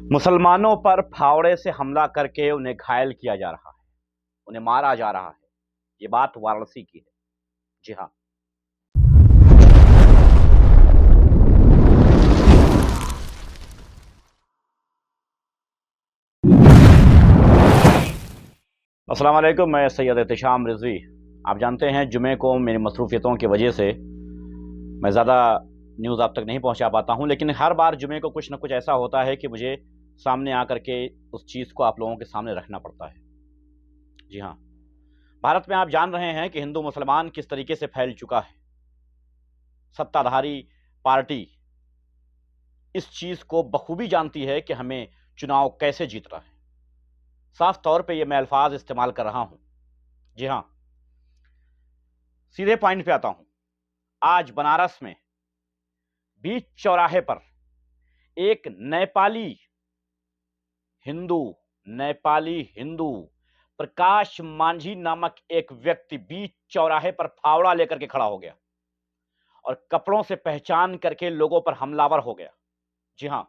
मुसलमानों पर फावड़े से हमला करके उन्हें घायल किया जा रहा है, उन्हें मारा जा रहा है। ये बात वाराणसी की है। जी हाँ। अस्सलाम वालेकुम, मैं सैयद एहतिशाम रिजवी। आप जानते हैं जुमे को मेरी मसरूफियतों की वजह से मैं ज़्यादा न्यूज़ आप तक नहीं पहुंचा पाता हूं, लेकिन हर बार जुमे को कुछ ना कुछ ऐसा होता है कि मुझे सामने आकर के उस चीज़ को आप लोगों के सामने रखना पड़ता है। जी हाँ, भारत में आप जान रहे हैं कि हिंदू मुसलमान किस तरीके से फैल चुका है। सत्ताधारी पार्टी इस चीज़ को बखूबी जानती है कि हमें चुनाव कैसे जीतना है। साफ तौर पे ये मैं अल्फाज इस्तेमाल कर रहा हूं। जी हां, सीधे पॉइंट पे आता हूं। आज बनारस में बीच चौराहे पर एक नेपाली हिंदू प्रकाश मांझी नामक एक व्यक्ति बीच चौराहे पर फावड़ा लेकर के खड़ा हो गया और कपड़ों से पहचान करके लोगों पर हमलावर हो गया। जी हां,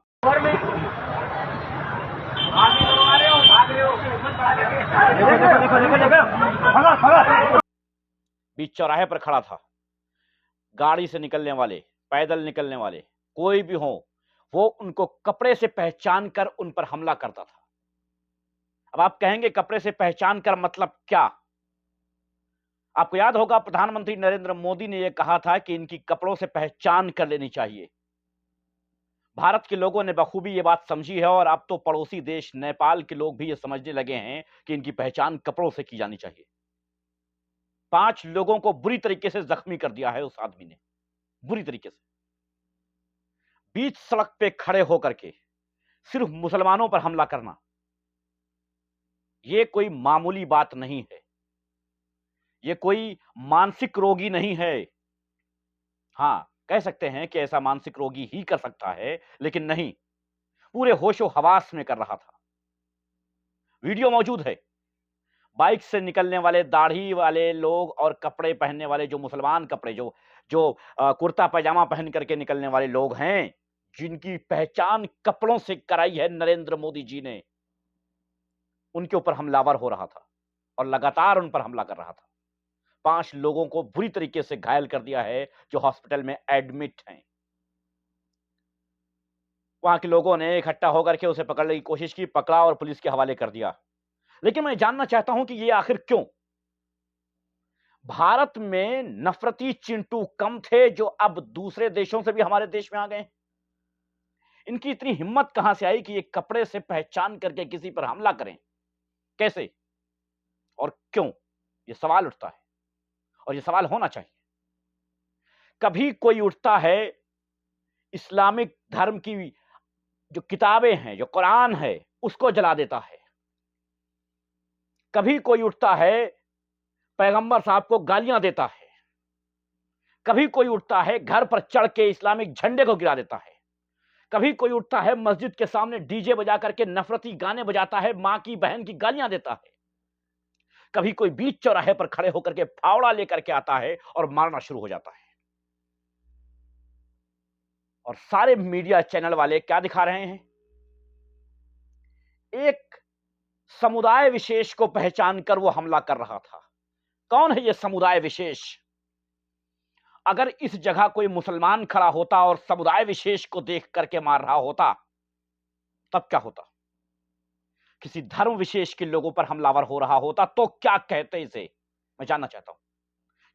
बीच चौराहे पर खड़ा था। गाड़ी से निकलने वाले, पैदल निकलने वाले, कोई भी हो, वो उनको कपड़े से पहचान कर उन पर हमला करता था। अब आप कहेंगे कपड़े से पहचान कर मतलब क्या? आपको याद होगा प्रधानमंत्री नरेंद्र मोदी ने यह कहा था कि इनकी कपड़ों से पहचान कर लेनी चाहिए। भारत के लोगों ने बखूबी यह बात समझी है और अब तो पड़ोसी देश नेपाल के लोग भी यह समझने लगे हैं कि इनकी पहचान कपड़ों से की जानी चाहिए। 5 लोगों को बुरी तरीके से जख्मी कर दिया है उस आदमी ने, बुरी तरीके से। बीच सड़क पे खड़े होकर के सिर्फ मुसलमानों पर हमला करना, यह कोई मामूली बात नहीं है। यह कोई मानसिक रोगी नहीं है। हां, कह सकते हैं कि ऐसा मानसिक रोगी ही कर सकता है, लेकिन नहीं, पूरे होशो हवास में कर रहा था। वीडियो मौजूद है। बाइक से निकलने वाले दाढ़ी वाले लोग और कपड़े पहनने वाले जो मुसलमान कपड़े जो जो कुर्ता पैजामा पहन करके निकलने वाले लोग हैं, जिनकी पहचान कपड़ों से कराई है नरेंद्र मोदी जी ने, उनके ऊपर हमलावर हो रहा था और लगातार उन पर हमला कर रहा था। 5 लोगों को बुरी तरीके से घायल कर दिया है जो हॉस्पिटल में एडमिट हैं। वहां के लोगों ने इकट्ठा होकर के उसे पकड़ने की कोशिश की, पकड़ा और पुलिस के हवाले कर दिया। लेकिन मैं जानना चाहता हूं कि ये आखिर क्यों? भारत में नफरती चिंटू कम थे जो अब दूसरे देशों से भी हमारे देश में आ गए। इनकी इतनी हिम्मत कहां से आई कि ये कपड़े से पहचान करके किसी पर हमला करें? कैसे और क्यों? ये सवाल उठता है और ये सवाल होना चाहिए। कभी कोई उठता है इस्लामिक धर्म की जो किताबें हैं, जो कुरान है, उसको जला देता है। कभी कोई उठता है पैगंबर साहब को गालियां देता है। कभी कोई उठता है घर पर चढ़ के इस्लामिक झंडे को गिरा देता है। कभी कोई उठता है मस्जिद के सामने डीजे बजा करके नफरती गाने बजाता है, मां की बहन की गालियां देता है। कभी कोई बीच चौराहे पर खड़े होकर के फावड़ा लेकर के आता है और मारना शुरू हो जाता है। और सारे मीडिया चैनल वाले क्या दिखा रहे हैं? एक समुदाय विशेष को पहचान कर वो हमला कर रहा था। कौन है ये समुदाय विशेष? अगर इस जगह कोई मुसलमान खड़ा होता और समुदाय विशेष को देख करके मार रहा होता, तब क्या होता? किसी धर्म विशेष के लोगों पर हमलावर हो रहा होता तो क्या कहते इसे? मैं जानना चाहता हूं।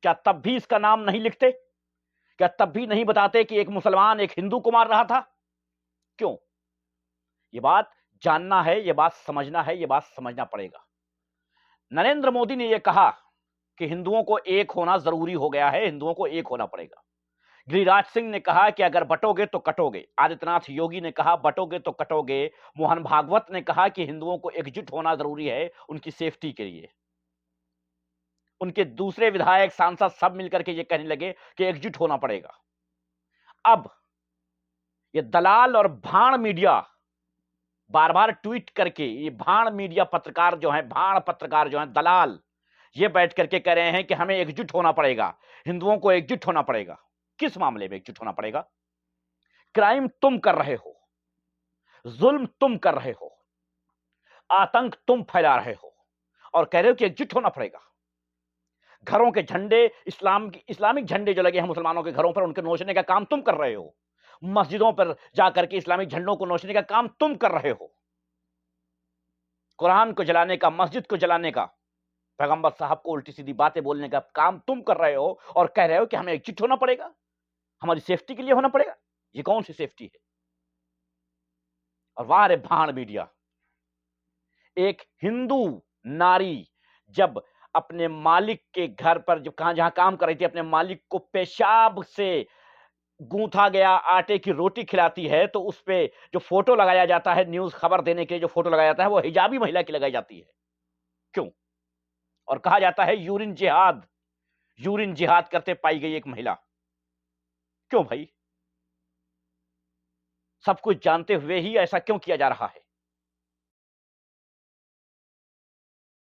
क्या तब भी इसका नाम नहीं लिखते? क्या तब भी नहीं बताते कि एक मुसलमान एक हिंदू को मार रहा था? क्यों? यह बात जानना है, यह बात समझना है, यह बात समझना पड़ेगा। नरेंद्र मोदी ने यह कहा कि हिंदुओं को एक होना जरूरी हो गया है, हिंदुओं को एक होना पड़ेगा। गिरिराज सिंह ने कहा कि अगर बटोगे तो कटोगे। आदित्यनाथ योगी ने कहा बटोगे तो कटोगे। मोहन भागवत ने कहा कि हिंदुओं को एकजुट होना जरूरी है उनकी सेफ्टी के लिए। उनके दूसरे विधायक सांसद सब मिलकर के ये कहने लगे कि एकजुट होना पड़ेगा। अब ये दलाल और भाड़ मीडिया बार बार ट्वीट करके, ये भाड़ मीडिया पत्रकार जो हैं, भाड़ पत्रकार जो हैं, दलाल, ये बैठ करके कह रहे हैं कि हमें एकजुट होना पड़ेगा, हिंदुओं को एकजुट होना पड़ेगा। किस मामले में एकजुट होना पड़ेगा? क्राइम तुम कर रहे हो, जुल्म तुम कर रहे हो, आतंक तुम फैला रहे हो और कह रहे हो कि एकजुट होना पड़ेगा। घरों के झंडे, इस्लामिक झंडे जो लगे हैं मुसलमानों के घरों पर, उनके नोचने का काम तुम कर रहे हो। मस्जिदों पर जाकर के इस्लामिक झंडों को नोचने का काम तुम कर रहे हो। कुरान को जलाने का, मस्जिद को जलाने का, पैगंबर साहब को उल्टी सीधी बातें बोलने का काम तुम कर रहे हो और कह रहे हो कि हमें एकजुट होना पड़ेगा, हमारी सेफ्टी के लिए होना पड़ेगा। ये कौन सी सेफ्टी है? और वाह रे भाण मीडिया, एक हिंदू नारी जब अपने मालिक के घर पर, जब कहां जहां काम कर रही थी, अपने मालिक को पेशाब से गूंथा गया आटे की रोटी खिलाती है, तो उस पे जो फोटो लगाया जाता है, न्यूज खबर देने के लिए जो फोटो लगाया जाता है, वो हिजाबी महिला की लगाई जाती है। क्यों? और कहा जाता है यूरिन जिहाद करते पाई गई एक महिला। क्यों भाई? सब कुछ जानते हुए ही ऐसा क्यों किया जा रहा है?